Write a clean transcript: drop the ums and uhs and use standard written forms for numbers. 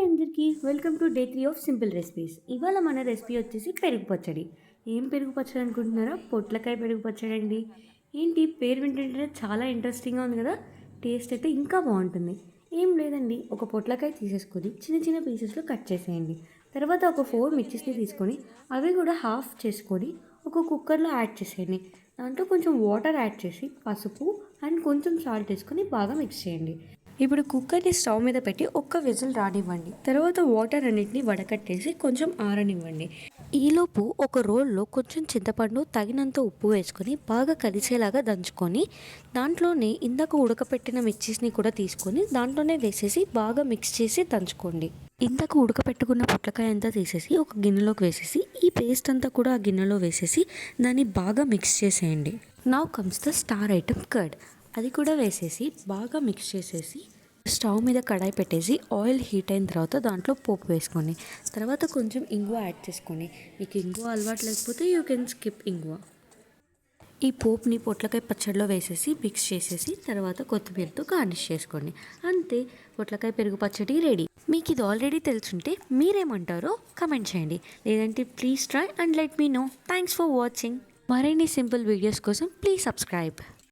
అందరికీ welcome to day 3 of simple recipes. ఇవాళ మన రెసిపీ వచ్చేసి పెరుగు పచ్చడి. ఏం పెరుగు పచ్చడి అనుకుంటున్నారా? పొట్లకాయ పెరుగు పచ్చడి అండి. ఏంటి పేరు వింటుంటే చాలా ఇంట్రెస్టింగ్గా ఉంది కదా. టేస్ట్ అయితే ఇంకా బాగుంటుంది. ఏం లేదండి, ఒక పొట్లకాయ తీసేసుకొని చిన్న చిన్న పీసెస్లో కట్ చేసేయండి. తర్వాత ఒక 4 మిర్చిస్ని తీసుకొని అవి కూడా హాఫ్ చేసుకొని ఒక కుక్కర్లో యాడ్ చేసేయండి. దాంట్లో కొంచెం వాటర్ యాడ్ చేసి పసుపు అండ్ కొంచెం సాల్ట్ వేసుకొని బాగా మిక్స్ చేయండి. ఇప్పుడు కుక్కర్ని స్టవ్ మీద పెట్టి ఒక్క విజిల్ రానివ్వండి. తర్వాత వాటర్ అన్నిటిని వడకట్టేసి కొంచెం ఆరనివ్వండి. ఈలోపు ఒక రోల్లో కొంచెం చింతపండు తగినంత ఉప్పు వేసుకొని బాగా కలిసేలాగా దంచుకొని దాంట్లోనే ఇందాక ఉడకపెట్టిన మిర్చిస్ని కూడా తీసుకొని దాంట్లోనే వేసేసి బాగా మిక్స్ చేసి దంచుకోండి. ఇందాక ఉడకపెట్టుకున్న పొట్లకాయ అంతా తీసేసి ఒక గిన్నెలోకి వేసేసి ఈ పేస్ట్ అంతా కూడా ఆ గిన్నెలో వేసేసి దాన్ని బాగా మిక్స్ చేసేయండి. Now comes the star item curd. అది కూడా వేసేసి బాగా మిక్స్ చేసేసి స్టవ్ మీద కడాయి పెట్టేసి ఆయిల్ హీట్ అయిన తర్వాత దాంట్లో పోపు వేసుకొని తర్వాత కొంచెం ఇంగువ యాడ్ చేసుకోండి. మీకు ఇంగువ అలవాటు లేకపోతే యూ కెన్ స్కిప్ ఇంగువ. ఈ పోపుని పొట్లకాయ పచ్చడిలో వేసేసి మిక్స్ చేసేసి తర్వాత కొత్తిమీరతో గార్నిష్ చేసుకోండి. అంతే, పొట్లకాయ పెరుగు పచ్చడి రెడీ. మీకు ఇది ఆల్రెడీ తెలుసుంటే మీరేమంటారో కమెంట్ చేయండి, లేదంటే please try and let me know. Thanks for watching. మరిన్ని సింపుల్ వీడియోస్ కోసం ప్లీజ్ సబ్స్క్రైబ్.